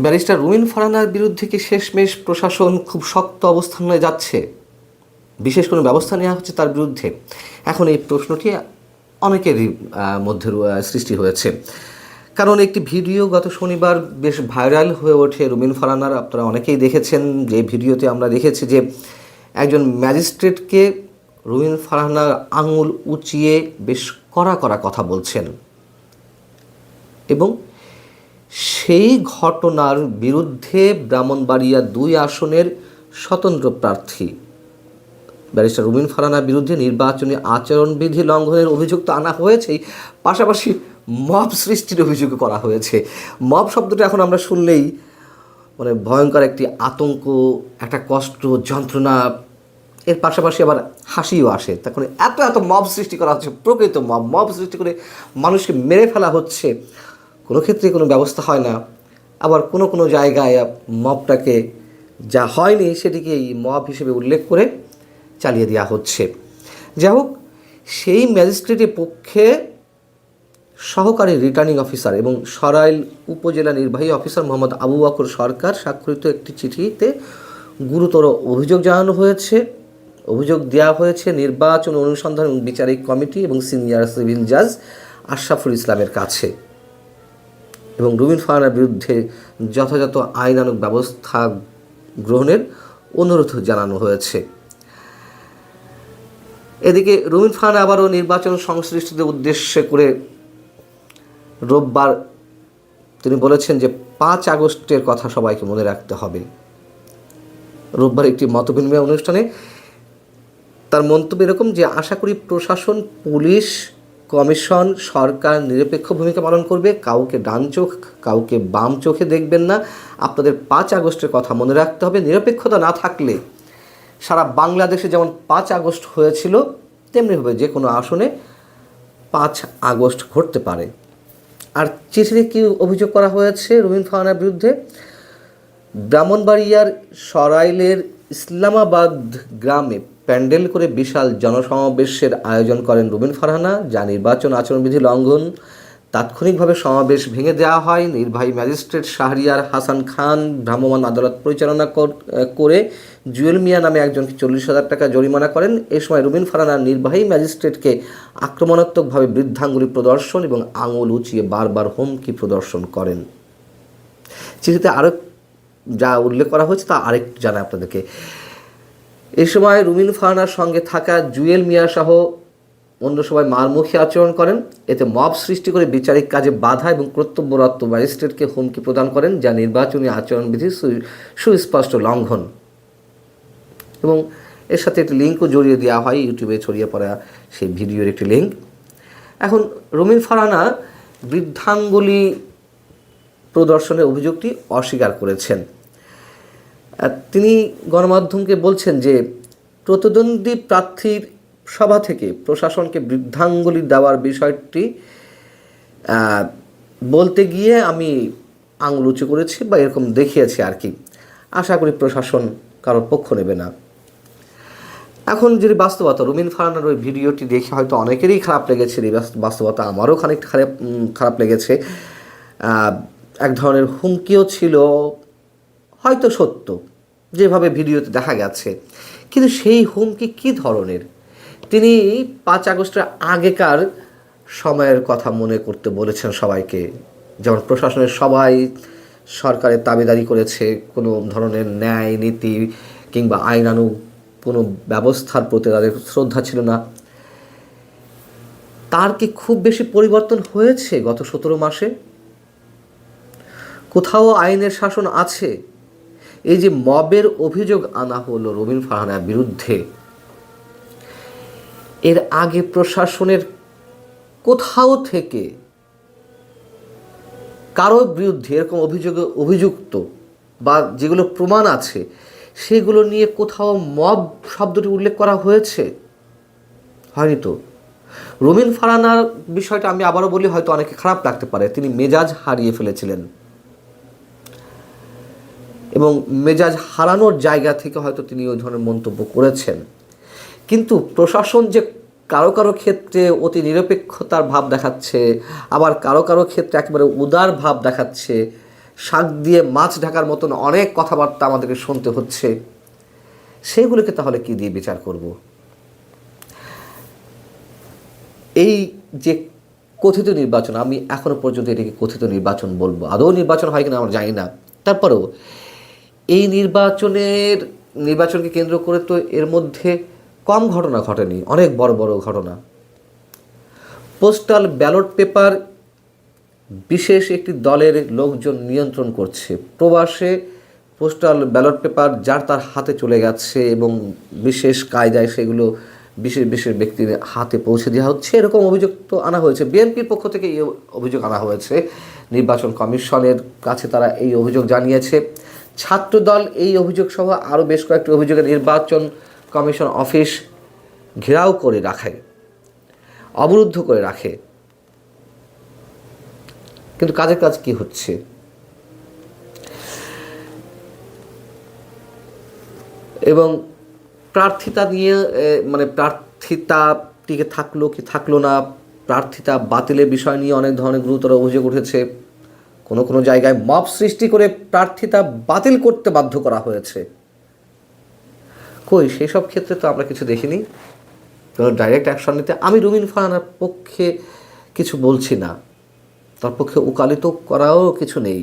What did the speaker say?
Barrister রুমিন ফারহানার বিরুদ্ধে কি শেষমেশ প্রশাসন খুব শক্ত অবস্থানে যাচ্ছে, বিশেষ কোনো ব্যবস্থা নেওয়া হচ্ছে তার বিরুদ্ধে? এখন এই প্রশ্নটি অনেকেরই মধ্যে সৃষ্টি হয়েছে, কারণ একটি ভিডিও গত শনিবার বেশ ভাইরাল হয়ে ওঠে রুমিন ফারহানার। আপনারা অনেকেই দেখেছেন যে ভিডিওতে আমরা দেখেছি যে একজন ম্যাজিস্ট্রেটকে রুমিন ফারহানার আঙুল উঁচিয়ে বেশ কড়া কড়া কথা বলছেন, এবং সেই ঘটনার বিরুদ্ধে ব্রাহ্মণবাড়িয়া ২ আসনের স্বতন্ত্র প্রার্থী ব্যারিস্টার রুমিন ফারহানার বিরুদ্ধে নির্বাচনী আচরণবিধি লঙ্ঘনের অভিযোগ তো আনা হয়েছেই, পাশাপাশি মব সৃষ্টির অভিযোগ করা হয়েছে। মব শব্দটা এখন আমরা শুনলেই মানে ভয়ঙ্কর একটি আতঙ্ক, একটা কষ্ট, যন্ত্রণা, এর পাশাপাশি আবার হাসিও আসে। তখন এত এত মব সৃষ্টি করা হচ্ছে, প্রকৃত মব সৃষ্টি করে মানুষকে মেরে ফেলা হচ্ছে, কোনো ক্ষেত্রে কোনো ব্যবস্থা হয় না। আবার কোনো কোনো জায়গায় মবটাকে যা হয়নি সেটিকে এই মব হিসেবে উল্লেখ করে চালিয়ে দেওয়া হচ্ছে। যাই হোক, সেই ম্যাজিস্ট্রেটের পক্ষে সহকারী রিটার্নিং অফিসার এবং সরাইল উপজেলা নির্বাহী অফিসার মোহাম্মদ আবু বকর সরকার স্বাক্ষরিত একটি চিঠিতে গুরুতর অভিযোগ জানানো হয়েছে। অভিযোগ দেওয়া হয়েছে নির্বাচন অনুসন্ধান এবং বিচারিক কমিটি এবং সিনিয়র সিভিল জাজ আশরাফুল ইসলামের কাছে, এবং রুমিন ফারহানার বিরুদ্ধে যথাযথ আইনানুগ ব্যবস্থা গ্রহণের অনুরোধ জানানো হয়েছে। এদিকে রুমিন ফারহানা আবারও নির্বাচন সংশ্লিষ্টদের উদ্দেশ্যে করে রোববার তিনি বলেছেন যে ৫ আগস্টের কথা সবাইকে মনে রাখতে হবে। রোববার একটি মতবিনিময় অনুষ্ঠানে তার মন্তব্য এরকম যে, আশা করি প্রশাসন, পুলিশ, কমিশন, সরকার নিরপেক্ষ ভূমিকা পালন করবে, কাউকে ডান চোখ কাউকে বাম চোখে দেখবেন না। আপনাদের ৫ আগস্টের কথা মনে রাখতে হবে। নিরপেক্ষতা না থাকলে সারা বাংলাদেশে যেমন ৫ আগস্ট হয়েছিল তেমনিভাবে যে কোনো আসনে ৫ আগস্ট ঘটতে পারে। আর চিঠিতে কি অভিযোগ করা হয়েছে রুমিন ফারহানার বিরুদ্ধে? ব্রাহ্মণবাড়িয়ার সরাইলের ইসলামাবাদ গ্রামে প্যান্ডেল করে বিশাল জনসমাবেশের আয়োজন করেন রুমিন ফারহানা, যা নির্বাচন আচরণবিধি লঙ্ঘন। তাৎক্ষণিকভাবে সমাবেশ ভেঙে দেওয়া হয়। নির্বাহী ম্যাজিস্ট্রেট শাহরিয়ার হাসান খান ভ্রাম্যমাণ আদালত পরিচালনা করে জুয়েল মিয়া নামে একজনকে ৪০,০০০ টাকা জরিমানা করেন। এ সময় রুমিন ফারহানা নির্বাহী ম্যাজিস্ট্রেটকে আক্রমণাত্মকভাবে বৃদ্ধাঙ্গুলি প্রদর্শন এবং আঙুল উঁচিয়ে বারবার হুমকি প্রদর্শন করেন। চিঠিতে আরও যা উল্লেখ করা হয়েছে তা আরেকটু জানাই আপনাদেরকে। এই সময় রুমিন ফারহানার সঙ্গে থাকা জুয়েল মিয়া সহ অন্য সবাই মারমুখী আচরণ করেন। এতে মব সৃষ্টি করে বিচারিক কাজে বাধা এবং কর্তব্যরত ম্যাজিস্ট্রেটকে হুমকি প্রদান করেন, যা নির্বাচনী আচরণবিধির সুস্পষ্ট লঙ্ঘন। এবং এর সাথে একটি লিঙ্কও জড়িয়ে দেওয়া হয়, ইউটিউবে ছড়িয়ে পড়া সেই ভিডিওর একটি লিঙ্ক। এখন রুমিন ফারহানা বৃদ্ধাঙ্গুলি প্রদর্শনের অভিযোগটি অস্বীকার করেছেন। তিনি গণমাধ্যমকে বলছেন যে, প্রতিদ্বন্দ্বী প্রার্থীর সভা থেকে প্রশাসনকে বৃদ্ধাঙ্গুলি দেওয়ার বিষয়টি বলতে গিয়ে আমি আঙুল উঁচু করেছি বা এরকম দেখিয়েছি আর কি। আশা করি প্রশাসন কারোর পক্ষ নেবে না। এখন যদি বাস্তবতা, রুমিন ফারহানার ওই ভিডিওটি দেখে হয়তো অনেকেরই খারাপ লেগেছে, এই বাস্তবতা আমারও খানিকটা খারাপ লেগেছে। এক ধরনের হুমকিও ছিল, হয়তো সত্য যেভাবে ভিডিওতে দেখা গেছে, কিন্তু সেই হুমকি কী ধরনের? তিনি ৫ আগস্টের আগেকার সময়ের কথা মনে করতে বলেছেন সবাইকে, যেমন প্রশাসনের সবাই সরকারের দাবিদারি করেছে, কোনো ধরনের ন্যায় নীতি কিংবা আইনানুগ কোনো ব্যবস্থার প্রতি তাদের শ্রদ্ধা ছিল না। তার কি খুব বেশি পরিবর্তন হয়েছে গত ১৭ মাসে? কোথাও আইনের শাসন আছে? এই যে মবের অভিযোগ আনা হলো রুমিন ফারহানার বিরুদ্ধে, এর আগে প্রশাসনের কোথাও থেকে কারো বিরুদ্ধে এরকম অভিযুক্ত বা যেগুলো প্রমাণ আছে সেগুলো নিয়ে কোথাও মব শব্দটি উল্লেখ করা হয়েছে? হয়নি তো। রুমিন ফারহানার বিষয়টা আমি আবারও বলি, হয়তো অনেকে খারাপ লাগতে পারে, তিনি মেজাজ হারিয়ে ফেলেছিলেন এবং মেজাজ হারানোর জায়গা থেকে হয়তো তিনি ওই ধরনের মন্তব্য করেছেন। কিন্তু প্রশাসন যে কারো কারো ক্ষেত্রে অতি নিরপেক্ষতার ভাব দেখাচ্ছে, আবার কারো কারো ক্ষেত্রে একেবারে উদার ভাব দেখাচ্ছে, শাক দিয়ে মাছ ঢাকার মতন অনেক কথাবার্তা আমাদেরকে শুনতে হচ্ছে, সেগুলোকে তাহলে কি দিয়ে বিচার করব? এই যে কথিত নির্বাচন, আমি এখনো পর্যন্ত এটাকে কথিত নির্বাচন বলবো, আদৌ নির্বাচন হয় কিনা আমরা জানি না। তারপরেও এই নির্বাচনকে কেন্দ্র করে তো এর মধ্যে কম ঘটনা ঘটেনি, অনেক বড় বড় ঘটনা। পোস্টাল ব্যালট পেপার বিশেষ একটি দলের লোকজন নিয়ন্ত্রণ করছে। প্রবাসে পোস্টাল ব্যালট পেপার যার তার হাতে চলে গেছে এবং বিশেষ কায়দায় সেগুলো বিশেষ বিশেষ ব্যক্তির হাতে পৌঁছে দেওয়া হচ্ছে, এরকম অভিযোগ তো আনা হয়েছে। বিএনপির পক্ষ থেকে এই অভিযোগ আনা হয়েছে, নির্বাচন কমিশনের কাছে তারা এই অভিযোগ জানিয়েছে। ছাত্রদল এই অভিযোগ সহ আরও বেশ কয়েকটি অভিযোগে নির্বাচন কমিশন অফিস ঘেরাও করে রাখে, অবরুদ্ধ করে রাখে। কিন্তু কাজের কাজ কি হচ্ছে? এবং প্রার্থিতা নিয়ে মানে প্রার্থিতা টিকে থাকলো কি থাকলো না, প্রার্থিতা বাতিলের বিষয় নিয়ে অনেক ধরনের গুরুতর অভিযোগ উঠেছে। কোনো কোনো জায়গায় মব সৃষ্টি করে প্রার্থিতা বাতিল করতে বাধ্য করা হয়েছে। কই সেসব ক্ষেত্রে তো আমরা কিছু দেখিনি, কোনো ডাইরেক্ট অ্যাকশন নিতে। আমি রুমিন ফারহানার পক্ষে কিছু বলছি না, তার পক্ষে উকালিত করাও কিছু নেই।